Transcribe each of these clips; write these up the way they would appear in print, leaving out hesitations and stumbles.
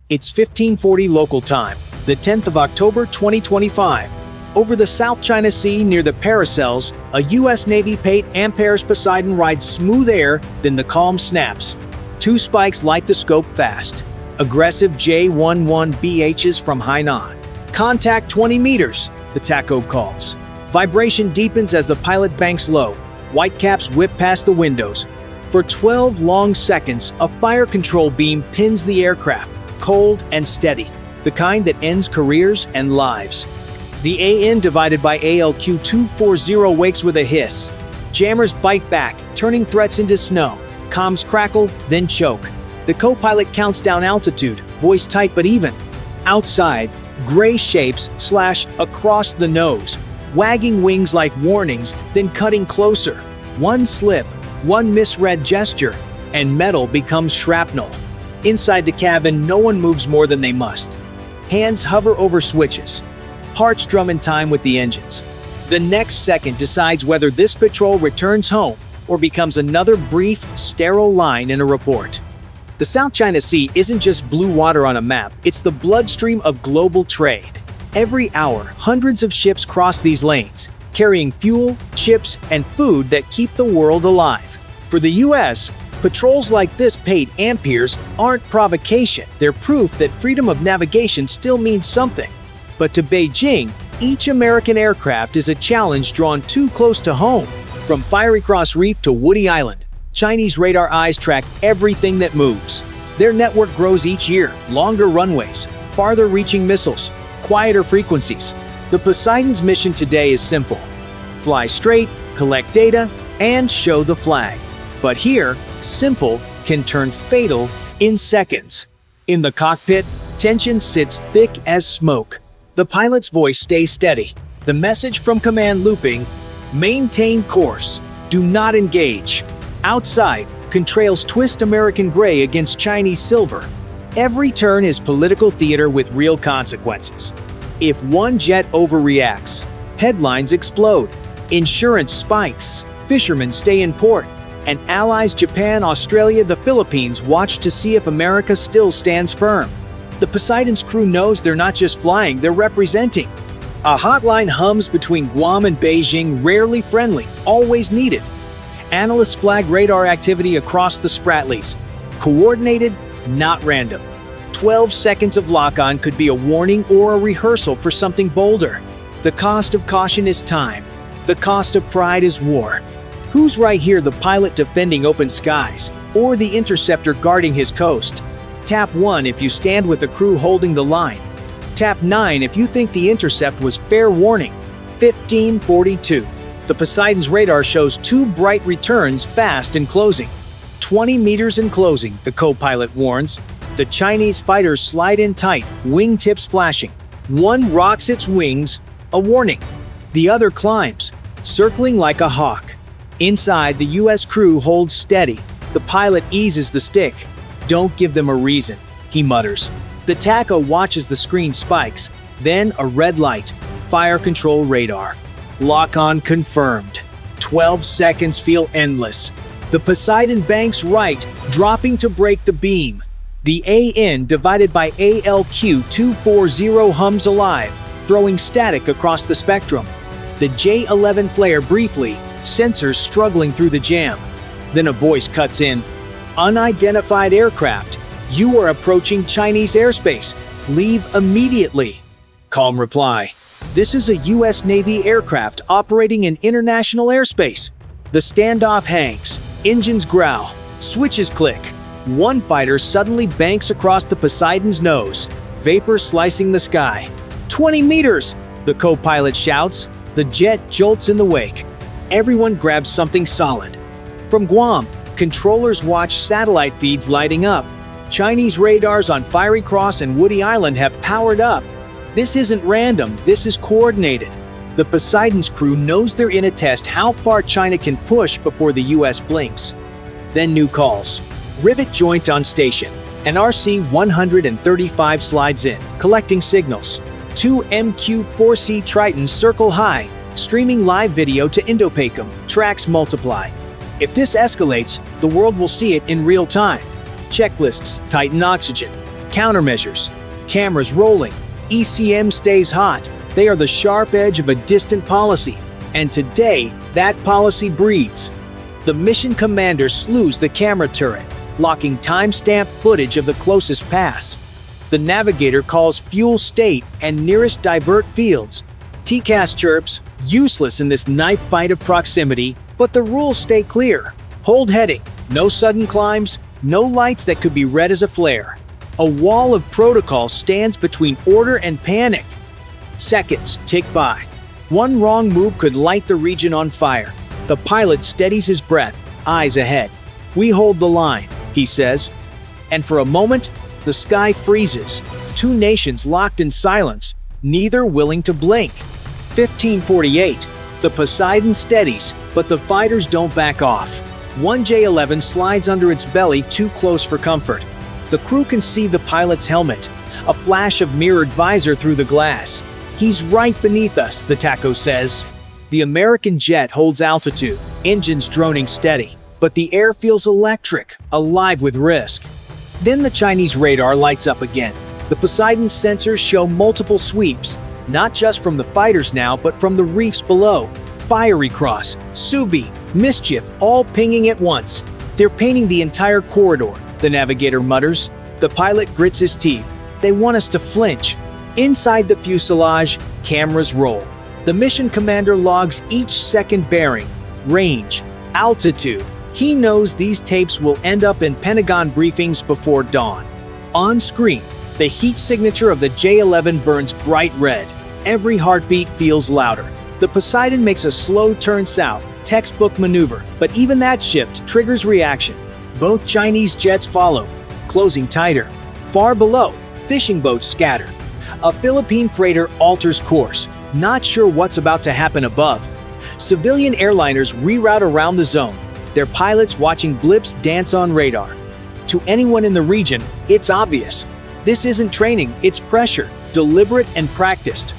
It's 1540 local time, the 10th of October 2025. Over the South China Sea near the Paracels, a U.S. Navy Pate Ampere's Poseidon rides smooth air, then the calm snaps. Two spikes light the scope fast. Aggressive J-11BHs from Hainan. Contact 20 meters, the TACO calls. Vibration deepens as the pilot banks low. Whitecaps whip past the windows. For 12 long seconds, a fire control beam pins the aircraft, cold and steady, the kind that ends careers and lives. The AN divided by ALQ-240 wakes with a hiss. Jammers bite back, turning threats into snow. Comms crackle, then choke. The co-pilot counts down altitude, voice tight but even. Outside, gray shapes slash across the nose, wagging wings like warnings, then cutting closer. One slip, one misread gesture, and metal becomes shrapnel. Inside the cabin, no one moves more than they must. Hands hover over switches. Hearts drum in time with the engines. The next second decides whether this patrol returns home or becomes another brief, sterile line in a report. The South China Sea isn't just blue water on a map, it's the bloodstream of global trade. Every hour, hundreds of ships cross these lanes, carrying fuel, chips, and food that keep the world alive. For the US, patrols like this Pate Amperes aren't provocation, they're proof that freedom of navigation still means something. But to Beijing, each American aircraft is a challenge drawn too close to home. From Fiery Cross Reef to Woody Island, Chinese radar eyes track everything that moves. Their network grows each year, longer runways, farther-reaching missiles, quieter frequencies. The Poseidon's mission today is simple. Fly straight, collect data, and show the flag. But here, simple can turn fatal in seconds. In the cockpit, tension sits thick as smoke. The pilot's voice stays steady. The message from command looping, maintain course, do not engage. Outside, contrails twist American gray against Chinese silver. Every turn is political theater with real consequences. If one jet overreacts, headlines explode, insurance spikes, fishermen stay in port, and allies Japan, Australia, the Philippines watch to see if America still stands firm. The Poseidon's crew knows they're not just flying, they're representing. A hotline hums between Guam and Beijing, rarely friendly, always needed. Analysts flag radar activity across the Spratlys. Coordinated, not random. 12 seconds of lock-on could be a warning or a rehearsal for something bolder. The cost of caution is time. The cost of pride is war. Who's right here, the pilot defending open skies, or the interceptor guarding his coast? Tap 1 if you stand with the crew holding the line. Tap 9 if you think the intercept was fair warning. 1542. The Poseidon's radar shows two bright returns fast in closing. 20 meters in closing, the co-pilot warns. The Chinese fighters slide in tight, wingtips flashing. One rocks its wings, a warning. The other climbs, circling like a hawk. Inside, the US crew holds steady. The pilot eases the stick. Don't give them a reason, he mutters. The TACO watches the screen spikes, then a red light. Fire control radar. Lock-on confirmed. 12 seconds feel endless. The Poseidon banks right, dropping to break the beam. The AN divided by ALQ-240 hums alive, throwing static across the spectrum. The J-11 flare briefly, sensors struggling through the jam. Then a voice cuts in. Unidentified aircraft. You are approaching Chinese airspace. Leave immediately. Calm reply. This is a U.S. Navy aircraft operating in international airspace. The standoff hangs. Engines growl. Switches click. One fighter suddenly banks across the Poseidon's nose. Vapor slicing the sky. 20 meters! The co-pilot shouts. The jet jolts in the wake. Everyone grabs something solid. From Guam, controllers watch satellite feeds lighting up. Chinese radars on Fiery Cross and Woody Island have powered up. This isn't random, this is coordinated. The Poseidon's crew knows they're in a test how far China can push before the US blinks. Then new calls. Rivet joint on station. An RC-135 slides in, collecting signals. Two MQ-4C Tritons circle high, streaming live video to Indo-PACOM. Tracks multiply. If this escalates, the world will see it in real time. Checklists tighten oxygen. Countermeasures. Cameras rolling. ECM stays hot. They are the sharp edge of a distant policy. And today, that policy breathes. The mission commander slews the camera turret, locking time-stamped footage of the closest pass. The navigator calls fuel state and nearest divert fields. TCAS chirps, useless in this knife fight of proximity, but the rules stay clear. Hold heading, no sudden climbs, no lights that could be read as a flare. A wall of protocol stands between order and panic. Seconds tick by. One wrong move could light the region on fire. The pilot steadies his breath, eyes ahead. "We hold the line," he says. And for a moment, the sky freezes. Two nations locked in silence, neither willing to blink. 1548. The Poseidon steadies, but the fighters don't back off. One J-11 slides under its belly too close for comfort. The crew can see the pilot's helmet, a flash of mirrored visor through the glass. "He's right beneath us," the TACO says. The American jet holds altitude, engines droning steady, but the air feels electric, alive with risk. Then the Chinese radar lights up again. The Poseidon sensors show multiple sweeps, not just from the fighters now, but from the reefs below. Fiery Cross, Subi, Mischief, all pinging at once. "They're painting the entire corridor," the navigator mutters. The pilot grits his teeth. "They want us to flinch." Inside the fuselage, cameras roll. The mission commander logs each second bearing, range, altitude. He knows these tapes will end up in Pentagon briefings before dawn. On screen, the heat signature of the J-11 burns bright red. Every heartbeat feels louder. The Poseidon makes a slow turn south, textbook maneuver, but even that shift triggers reaction. Both Chinese jets follow, closing tighter. Far below, fishing boats scatter. A Philippine freighter alters course, not sure what's about to happen above. Civilian airliners reroute around the zone, their pilots watching blips dance on radar. To anyone in the region, it's obvious. This isn't training, it's pressure, deliberate and practiced.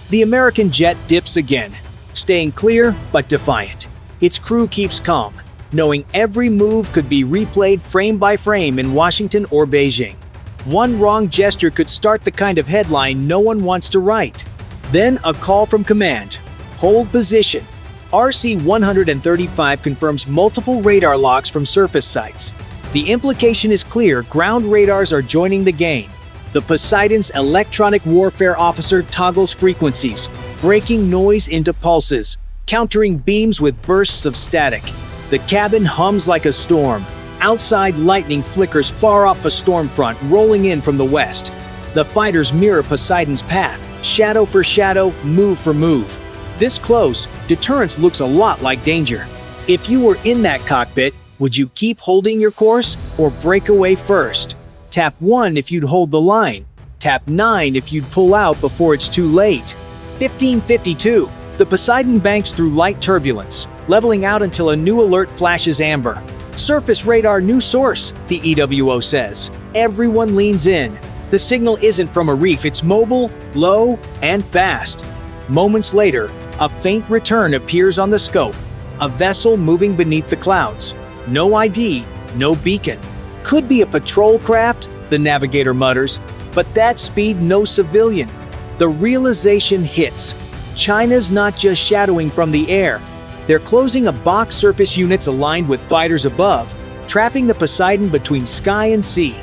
The American jet dips again, staying clear but defiant. Its crew keeps calm, knowing every move could be replayed frame by frame in Washington or Beijing. One wrong gesture could start the kind of headline no one wants to write. Then a call from command. "Hold position." RC-135 confirms multiple radar logs from surface sites. The implication is clear, ground radars are joining the game. The Poseidon's electronic warfare officer toggles frequencies, breaking noise into pulses, countering beams with bursts of static. The cabin hums like a storm. Outside, lightning flickers far off a storm front rolling in from the west. The fighters mirror Poseidon's path, shadow for shadow, move for move. This close, deterrence looks a lot like danger. If you were in that cockpit, would you keep holding your course or break away first? Tap 1 if you'd hold the line. Tap 9 if you'd pull out before it's too late. 1552. The Poseidon banks through light turbulence, leveling out until a new alert flashes amber. "Surface radar new source," the EWO says. Everyone leans in. The signal isn't from a reef, it's mobile, low, and fast. Moments later, a faint return appears on the scope. A vessel moving beneath the clouds. No ID, no beacon. "Could be a patrol craft," the navigator mutters. But that speed, no civilian. The realization hits. China's not just shadowing from the air. They're closing a box surface units aligned with fighters above, trapping the Poseidon between sky and sea.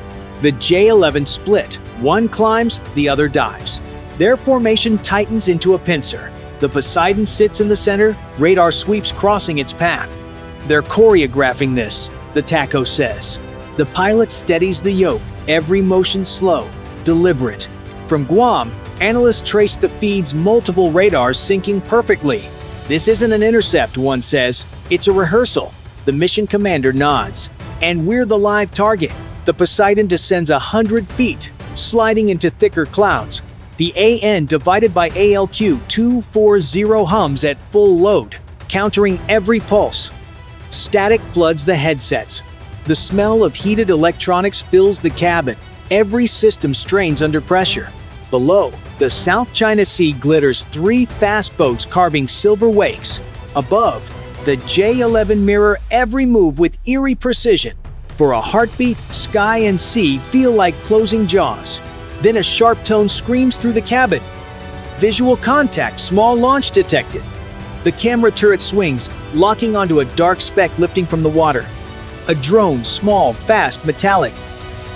The J-11 split. One climbs, the other dives. Their formation tightens into a pincer. The Poseidon sits in the center, radar sweeps crossing its path. "They're choreographing this," the TACO says. The pilot steadies the yoke, every motion slow, deliberate. From Guam, analysts trace the feed's multiple radars syncing perfectly. "This isn't an intercept," one says. "It's a rehearsal." The mission commander nods. "And we're the live target." The Poseidon descends 100 feet, sliding into thicker clouds. The AN divided by ALQ 240 hums at full load, countering every pulse. Static floods the headsets. The smell of heated electronics fills the cabin. Every system strains under pressure. Below, the South China Sea glitters 3 fast boats carving silver wakes. Above, the J-11 mirror every move with eerie precision. For a heartbeat, sky and sea feel like closing jaws. Then a sharp tone screams through the cabin. Visual contact, small launch detected. The camera turret swings, locking onto a dark speck lifting from the water. A drone, small, fast, metallic.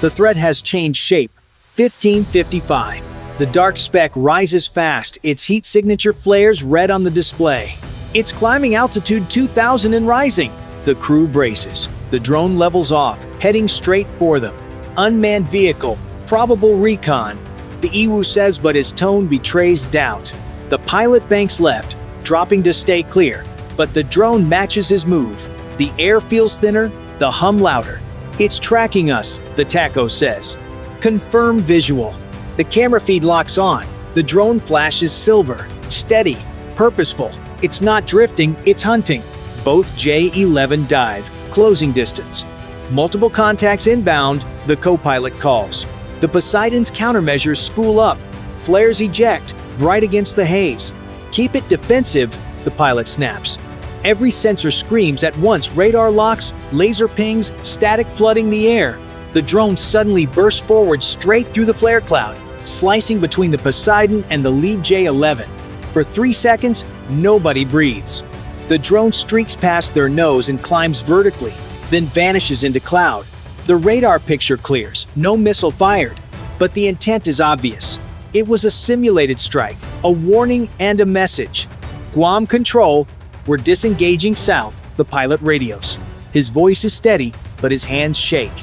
The threat has changed shape. 1555. The dark speck rises fast, its heat signature flares red on the display. It's climbing altitude 2,000 and rising. The crew braces. The drone levels off, heading straight for them. Unmanned vehicle, probable recon. The Iwu says, but his tone betrays doubt. The pilot banks left, dropping to stay clear, but the drone matches his move. The air feels thinner, the hum louder. It's tracking us, the tacho says. Confirm visual. The camera feed locks on. The drone flashes silver, steady, purposeful. It's not drifting, it's hunting. Both J-11 dive, closing distance. Multiple contacts inbound, the co-pilot calls. The Poseidon's countermeasures spool up. Flares eject, bright against the haze. Keep it defensive, the pilot snaps. Every sensor screams at once, radar locks, laser pings, static flooding the air. The drone suddenly bursts forward straight through the flare cloud, slicing between the Poseidon and the lead J-11. For 3 seconds, nobody breathes. The drone streaks past their nose and climbs vertically, then vanishes into cloud. The radar picture clears, no missile fired, but the intent is obvious. It was a simulated strike, a warning and a message. Guam Control, we're disengaging south, the pilot radios. His voice is steady, but his hands shake.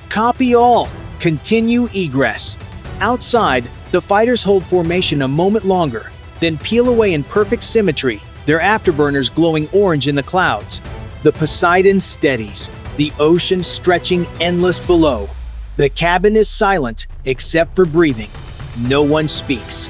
Copy all, continue egress. Outside, the fighters hold formation a moment longer, then peel away in perfect symmetry, their afterburners glowing orange in the clouds. The Poseidon steadies, the ocean stretching endless below. The cabin is silent, except for breathing. No one speaks.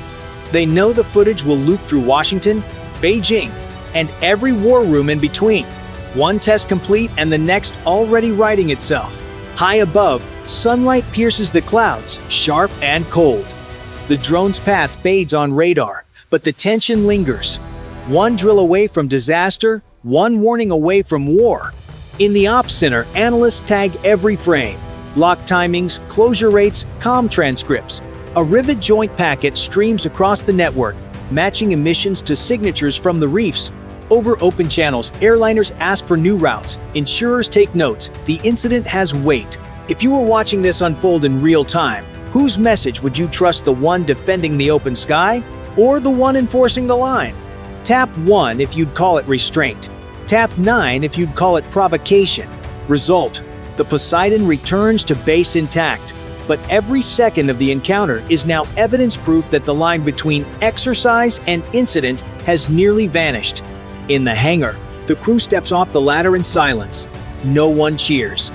They know the footage will loop through Washington, Beijing, and every war room in between. One test complete and the next already writing itself. High above, sunlight pierces the clouds, sharp and cold. The drone's path fades on radar, but the tension lingers. One drill away from disaster, one warning away from war. In the ops center, analysts tag every frame. Lock timings, closure rates, comm transcripts. A rivet joint packet streams across the network, matching emissions to signatures from the reefs. Over open channels, airliners ask for new routes. Insurers take notes. The incident has weight. If you were watching this unfold in real time, whose message would you trust, the one defending the open sky or the one enforcing the line? Tap 1 if you'd call it restraint. Tap 9 if you'd call it provocation. Result: the Poseidon returns to base intact. But every second of the encounter is now evidence proof that the line between exercise and incident has nearly vanished. In the hangar, the crew steps off the ladder in silence. No one cheers.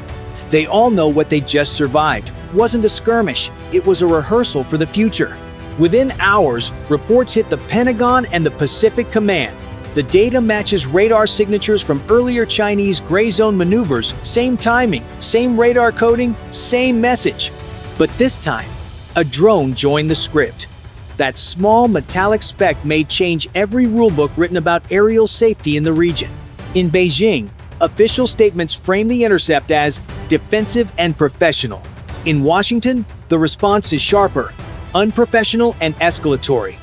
They all know what they just survived wasn't a skirmish, it was a rehearsal for the future. Within hours, reports hit the Pentagon and the Pacific Command. The data matches radar signatures from earlier Chinese gray zone maneuvers, same timing, same radar coding, same message. But this time, a drone joined the script. That small metallic speck may change every rulebook written about aerial safety in the region. In Beijing, official statements frame the intercept as defensive and professional. In Washington, the response is sharper, unprofessional and escalatory.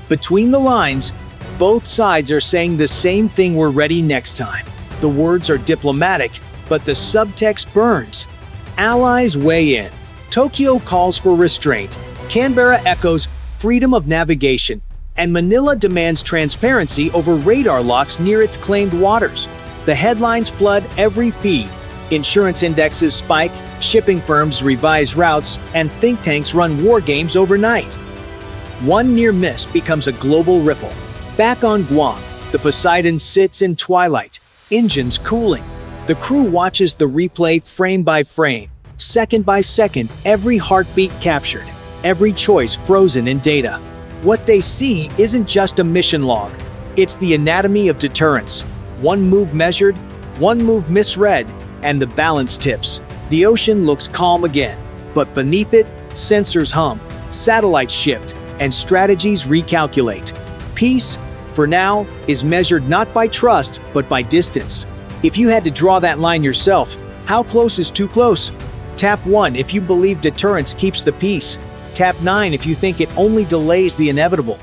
Between the lines, both sides are saying the same thing: we're ready next time. The words are diplomatic, but the subtext burns. Allies weigh in. Tokyo calls for restraint. Canberra echoes freedom of navigation. And Manila demands transparency over radar locks near its claimed waters. The headlines flood every feed. Insurance indexes spike, shipping firms revise routes, and think tanks run war games overnight. One near miss becomes a global ripple. Back on Guam, the Poseidon sits in twilight, engines cooling. The crew watches the replay frame by frame, second by second, every heartbeat captured, every choice frozen in data. What they see isn't just a mission log. It's the anatomy of deterrence. One move measured, one move misread, and the balance tips. The ocean looks calm again, but beneath it, sensors hum, satellites shift, and strategies recalculate. Peace, for now, is measured not by trust, but by distance. If you had to draw that line yourself, How close is too close? Tap 1 if you believe deterrence keeps the peace. Tap 9 if you think it only delays the inevitable.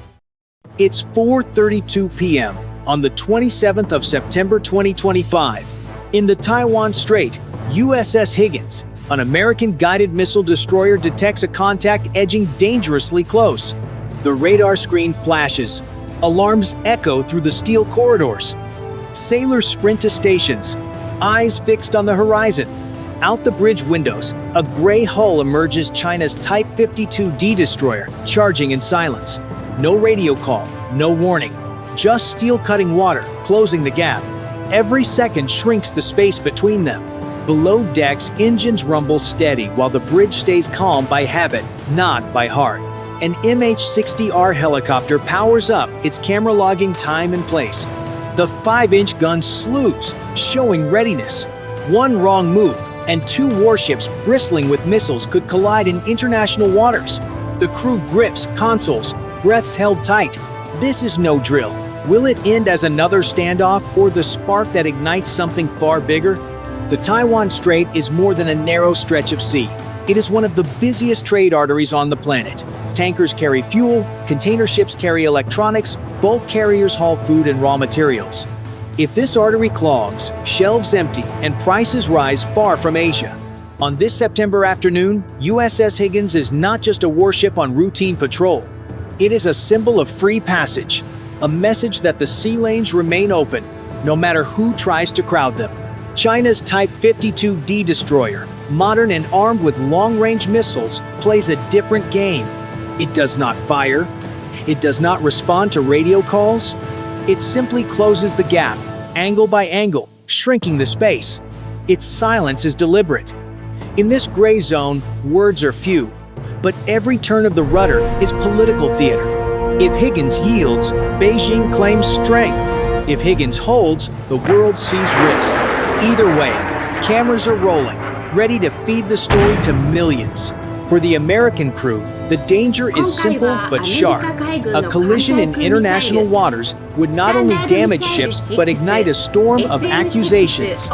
It's 4:32 p.m. on the 27th of September 2025. In the Taiwan Strait, USS Higgins, an American guided missile destroyer, detects a contact edging dangerously close. The radar screen flashes. Alarms echo through the steel corridors. Sailors sprint to stations, eyes fixed on the horizon. Out the bridge windows, a gray hull emerges, China's Type 52D destroyer, charging in silence. No radio call, no warning. Just steel cutting water, closing the gap. Every second shrinks the space between them. Below decks, engines rumble steady while the bridge stays calm by habit, not by heart. An MH-60R helicopter powers up, its camera logging time and place. The 5-inch gun slews, showing readiness. One wrong move, and 2 warships bristling with missiles could collide in international waters. The crew grips consoles, breaths held tight. This is no drill. Will it end as another standoff or the spark that ignites something far bigger? The Taiwan Strait is more than a narrow stretch of sea. It is one of the busiest trade arteries on the planet. Tankers carry fuel, container ships carry electronics, bulk carriers haul food and raw materials. If this artery clogs, shelves empty, and prices rise far from Asia. On this September afternoon, USS Higgins is not just a warship on routine patrol. It is a symbol of free passage, a message that the sea lanes remain open, no matter who tries to crowd them. China's Type 52D destroyer, modern and armed with long-range missiles, plays a different game. It does not fire. It does not respond to radio calls. It simply closes the gap, angle by angle, shrinking the space. Its silence is deliberate. In this gray zone, words are few, but every turn of the rudder is political theater. If Higgins yields, Beijing claims strength. If Higgins holds, the world sees risk. Either way, cameras are rolling, ready to feed the story to millions. For the American crew, the danger is simple but sharp. A collision in international waters would not only damage ships but ignite a storm of accusations.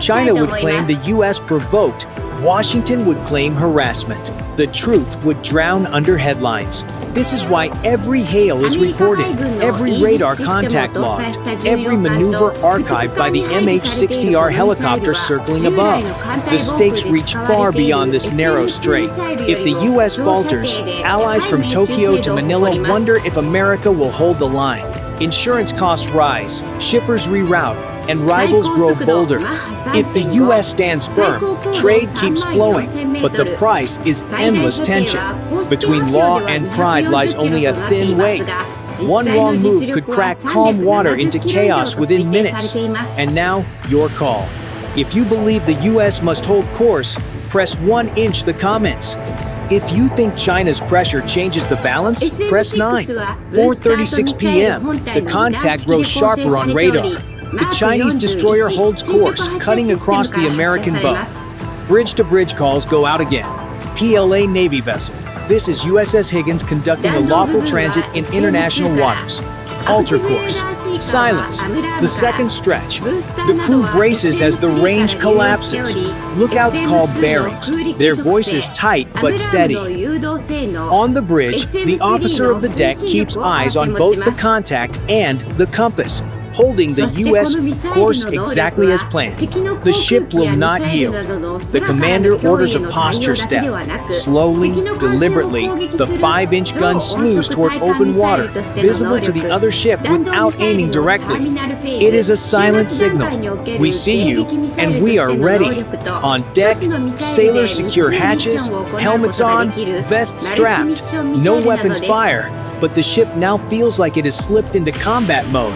China would claim the US provoked. Washington would claim harassment. The truth would drown under headlines. This is why every hail is recorded, every radar contact logged, every maneuver archived by the MH-60R helicopter circling above. The stakes reach far beyond this narrow strait. If the US falters, allies from Tokyo to Manila wonder if America will hold the line. Insurance costs rise, shippers reroute, and rivals grow bolder. If the US stands firm, trade keeps flowing, but the price is endless tension. Between law and pride lies only a thin weight. One wrong move could crack calm water into chaos within minutes. And now, your call. If you believe the US must hold course, press 1" the comments. If you think China's pressure changes the balance, press 9. 4:36 p.m. The contact grows sharper on radar. The Chinese destroyer holds course, cutting across the American bow. Bridge-to-bridge calls go out again. PLA Navy vessel. This is USS Higgins conducting a lawful transit in international waters. Alter course. Silence. The second stretch. The crew braces as the range collapses. Lookouts call bearings. Their voice is tight but steady. On the bridge, the officer of the deck keeps eyes on both the contact and the compass, holding the U.S. course exactly as planned. The ship will not yield. The commander orders a posture step. Slowly, deliberately, the 5-inch gun slews toward open water, visible to the other ship without aiming directly. It is a silent signal. We see you, and we are ready. On deck, sailors secure hatches, helmets on, vests strapped. No weapons fire, but the ship now feels like it has slipped into combat mode.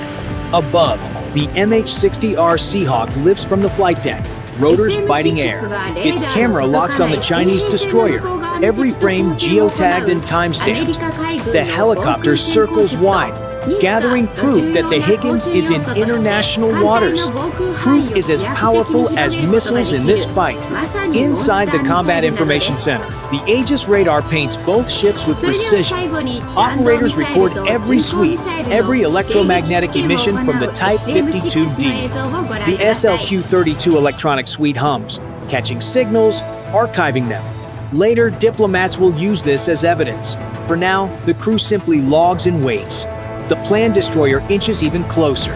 Above, the MH-60R Seahawk lifts from the flight deck, rotors biting air. Its camera locks on the Chinese destroyer, every frame geotagged and time-stamped. The helicopter circles wide, gathering proof that the Higgins is in international waters. Proof is as powerful as missiles in this fight. Inside the Combat Information Center, the Aegis radar paints both ships with precision. Operators record every sweep, every electromagnetic emission from the Type 52D. The SLQ-32 electronic suite hums, catching signals, archiving them. Later, diplomats will use this as evidence. For now, the crew simply logs and waits. The planned destroyer inches even closer.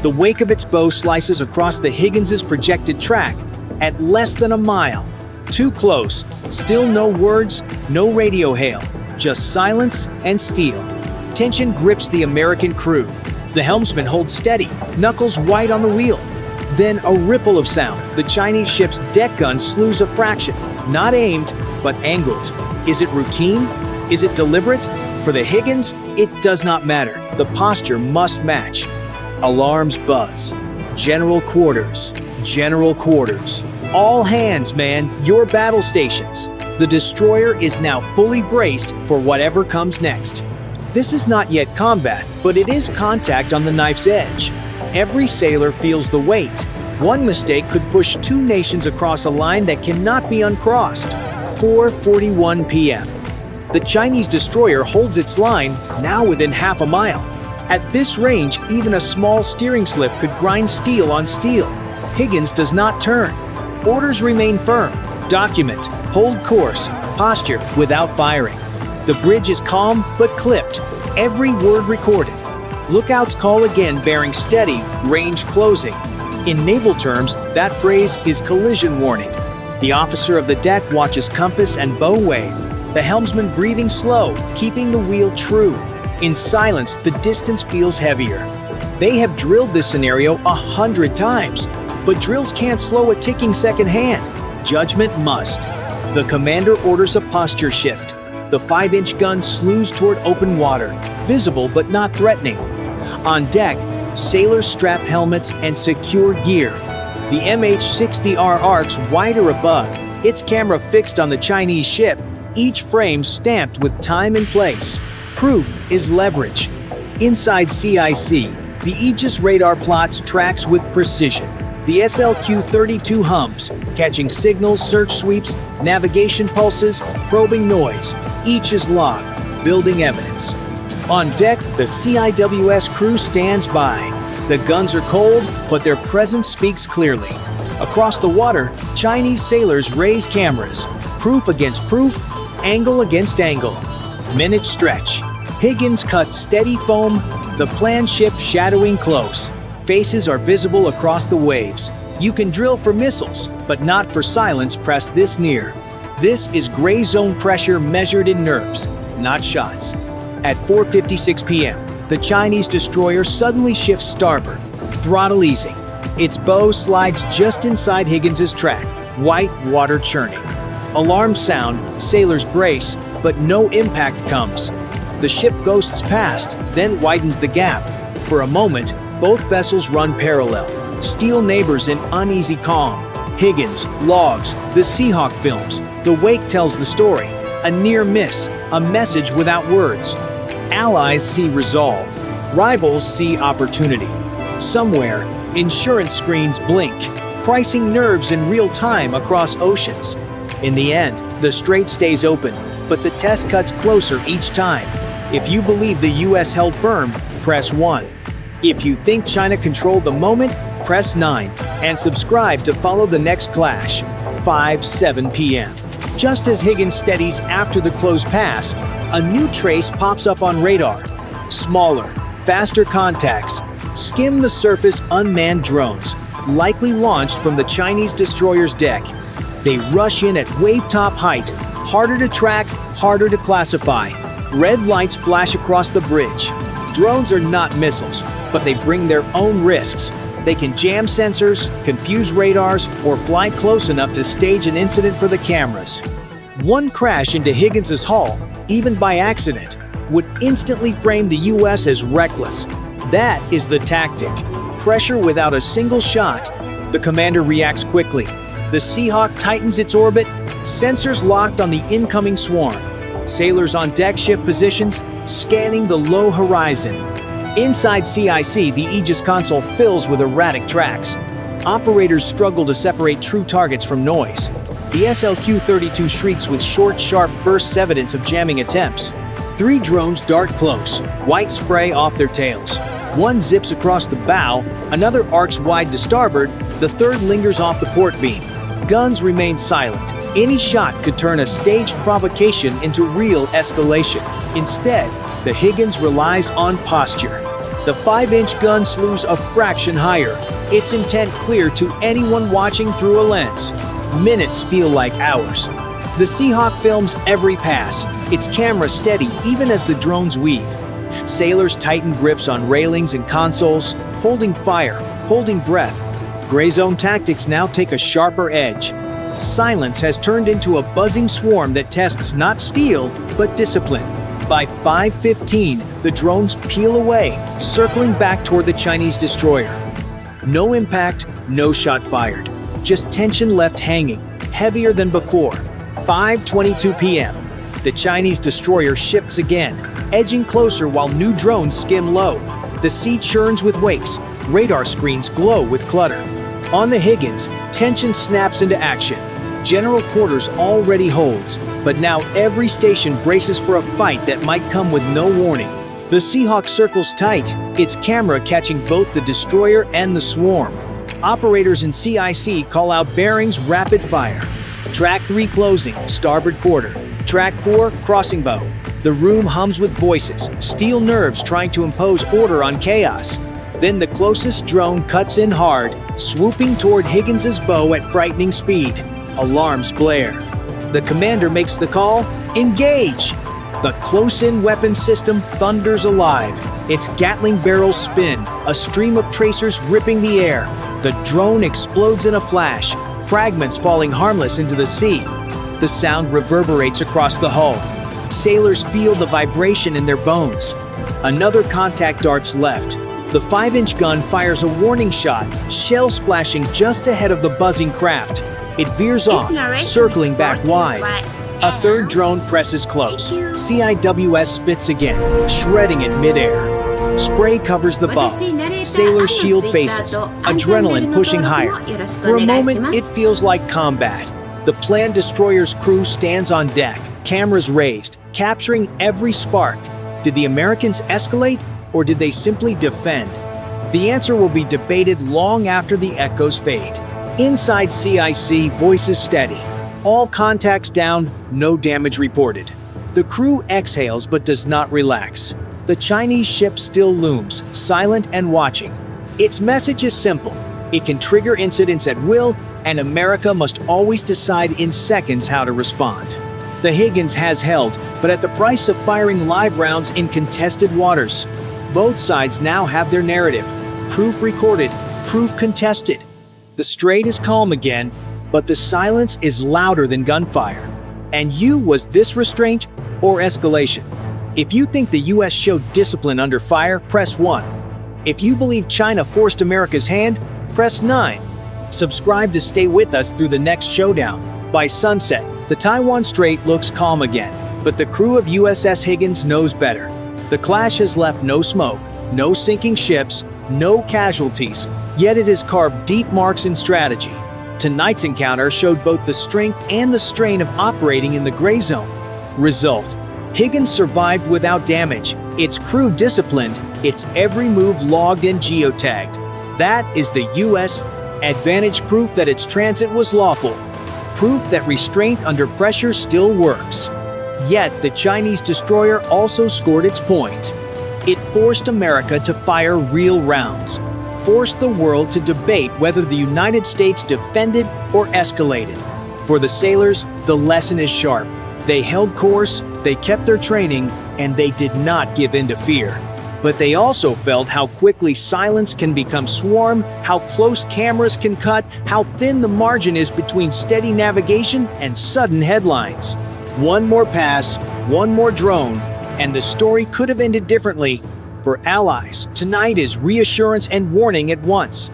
The wake of its bow slices across the Higgins' projected track at less than a mile. Too close. Still no words, no radio hail, just silence and steel. Tension grips the American crew. The helmsman holds steady, knuckles white on the wheel. Then a ripple of sound. The Chinese ship's deck gun slews a fraction. Not aimed, but angled. Is it routine? Is it deliberate? For the Higgins, it does not matter. The posture must match. Alarms buzz. General quarters. General quarters. All hands, man, your battle stations. The destroyer is now fully braced for whatever comes next. This is not yet combat, but it is contact on the knife's edge. Every sailor feels the weight. One mistake could push two nations across a line that cannot be uncrossed. 4:41 p.m. The Chinese destroyer holds its line, now within half a mile. At this range, even a small steering slip could grind steel on steel. Higgins does not turn. Orders remain firm. Document, hold course, posture without firing. The bridge is calm but clipped. Every word recorded. Lookouts call again, bearing steady, range closing. In naval terms, that phrase is collision warning. The officer of the deck watches compass and bow wave. The helmsman breathing slow, keeping the wheel true. In silence, the distance feels heavier. They have drilled this scenario 100 times, but drills can't slow a ticking second hand. Judgment must. The commander orders a posture shift. The 5-inch gun slews toward open water, visible but not threatening. On deck, sailors strap helmets and secure gear. The MH-60R arcs wider above, its camera fixed on the Chinese ship, each frame stamped with time and place. Proof is leverage. Inside CIC, the Aegis radar plots tracks with precision. The SLQ-32 hums, catching signals, search sweeps, navigation pulses, probing noise. Each is logged, building evidence. On deck, the CIWS crew stands by. The guns are cold, but their presence speaks clearly. Across the water, Chinese sailors raise cameras. Proof against proof, angle against angle. Minutes stretch. Higgins cuts steady foam, the planned ship shadowing close. Faces are visible across the waves. You can drill for missiles, but not for silence pressed this near. This is gray zone pressure measured in nerves, not shots. At 4:56 p.m., the Chinese destroyer suddenly shifts starboard, throttle easing. Its bow slides just inside Higgins' track, white water churning. Alarms sound, sailors brace, but no impact comes. The ship ghosts past, then widens the gap. For a moment, both vessels run parallel, steel neighbors in uneasy calm. Higgins, logs, the Seahawk films. The wake tells the story. A near miss, a message without words. Allies see resolve. Rivals see opportunity. Somewhere, insurance screens blink, pricing nerves in real time across oceans. In the end, the strait stays open, but the test cuts closer each time. If you believe the US held firm, press 1. If you think China controlled the moment, press 9. And subscribe to follow the next clash. 5:07 p.m. Just as Higgins steadies after the close pass, a new trace pops up on radar. Smaller, faster contacts. Skim the surface unmanned drones, likely launched from the Chinese destroyer's deck. They rush in at wave-top height, harder to track, harder to classify. Red lights flash across the bridge. Drones are not missiles, but they bring their own risks. They can jam sensors, confuse radars, or fly close enough to stage an incident for the cameras. One crash into Higgins' hull, even by accident, would instantly frame the US as reckless. That is the tactic. Pressure without a single shot. The commander reacts quickly. The Seahawk tightens its orbit, sensors locked on the incoming swarm. Sailors on deck shift positions, scanning the low horizon. Inside CIC, the Aegis console fills with erratic tracks. Operators struggle to separate true targets from noise. The SLQ-32 shrieks with short, sharp bursts, evidence of jamming attempts. 3 drones dart close, white spray off their tails. One zips across the bow, another arcs wide to starboard, the third lingers off the port beam. Guns remain silent. Any shot could turn a staged provocation into real escalation. Instead, the Higgins relies on posture. The 5-inch gun slews a fraction higher, its intent clear to anyone watching through a lens. Minutes feel like hours. The Seahawk films every pass, its camera steady even as the drones weave. Sailors tighten grips on railings and consoles, holding fire, holding breath. Gray zone tactics now take a sharper edge. Silence has turned into a buzzing swarm that tests not steel, but discipline. By 5:15, the drones peel away, circling back toward the Chinese destroyer. No impact, no shot fired. Just tension left hanging, heavier than before. 5:22 p.m. The Chinese destroyer shifts again, edging closer while new drones skim low. The sea churns with wakes, radar screens glow with clutter. On the Higgins, tension snaps into action. General quarters already holds, but now every station braces for a fight that might come with no warning. The Seahawk circles tight, its camera catching both the destroyer and the swarm. Operators in CIC call out bearings rapid fire. Track 3 closing, starboard quarter. Track 4, crossing bow. The room hums with voices, steel nerves trying to impose order on chaos. Then the closest drone cuts in hard, swooping toward Higgins's bow at frightening speed. Alarms blare. The commander makes the call, engage! The close-in weapon system thunders alive. Its Gatling barrels spin, a stream of tracers ripping the air. The drone explodes in a flash, fragments falling harmless into the sea. The sound reverberates across the hull. Sailors feel the vibration in their bones. Another contact darts left. The 5-inch gun fires a warning shot, shell splashing just ahead of the buzzing craft. It veers off, circling back wide. A third drone presses close. CIWS spits again, shredding it midair. Spray covers the bow. Sailors shield faces, adrenaline pushing higher. For a moment, it feels like combat. The planned destroyer's crew stands on deck, cameras raised, capturing every spark. Did the Americans escalate, or did they simply defend? The answer will be debated long after the echoes fade. Inside CIC, voices steady. All contacts down, no damage reported. The crew exhales but does not relax. The Chinese ship still looms, silent and watching. Its message is simple. It can trigger incidents at will, and America must always decide in seconds how to respond. The Higgins has held, but at the price of firing live rounds in contested waters. Both sides now have their narrative. Proof recorded, proof contested. The strait is calm again, but the silence is louder than gunfire. And was this restraint or escalation? If you think the US showed discipline under fire, press 1. If you believe China forced America's hand, press 9. Subscribe to stay with us through the next showdown. By sunset, the Taiwan Strait looks calm again, but the crew of USS Higgins knows better. The clash has left no smoke, no sinking ships, no casualties, yet it has carved deep marks in strategy. Tonight's encounter showed both the strength and the strain of operating in the gray zone. Result: Higgins survived without damage, its crew disciplined, its every move logged and geotagged. That is the US advantage, proof that its transit was lawful, proof that restraint under pressure still works. Yet the Chinese destroyer also scored its point. It forced America to fire real rounds, forced the world to debate whether the United States defended or escalated. For the sailors, the lesson is sharp. They held course, they kept their training, and they did not give in to fear. But they also felt how quickly silence can become swarm, how close cameras can cut, how thin the margin is between steady navigation and sudden headlines. One more pass, one more drone, and the story could have ended differently. For allies, tonight is reassurance and warning at once.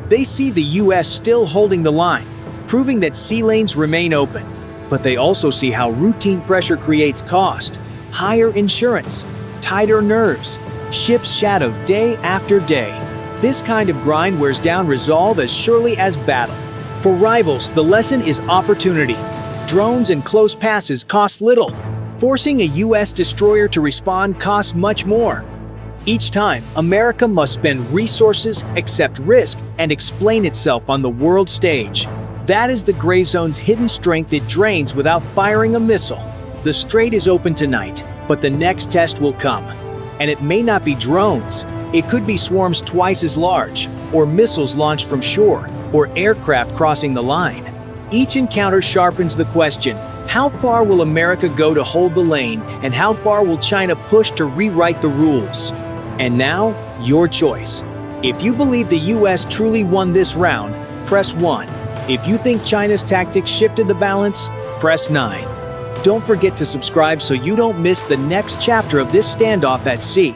They see the US still holding the line, proving that sea lanes remain open. But they also see how routine pressure creates cost, higher insurance, tighter nerves, ships shadowed day after day. This kind of grind wears down resolve as surely as battle. For rivals, the lesson is opportunity. Drones and close passes cost little. Forcing a US destroyer to respond costs much more. Each time, America must spend resources, accept risk, and explain itself on the world stage. That is the gray zone's hidden strength it drains without firing a missile. The strait is open tonight, but the next test will come. And it may not be drones. It could be swarms twice as large, or missiles launched from shore, or aircraft crossing the line. Each encounter sharpens the question, how far will America go to hold the lane, and how far will China push to rewrite the rules? And now, your choice. If you believe the US truly won this round, press 1. If you think China's tactics shifted the balance, press 9. Don't forget to subscribe so you don't miss the next chapter of this standoff at sea.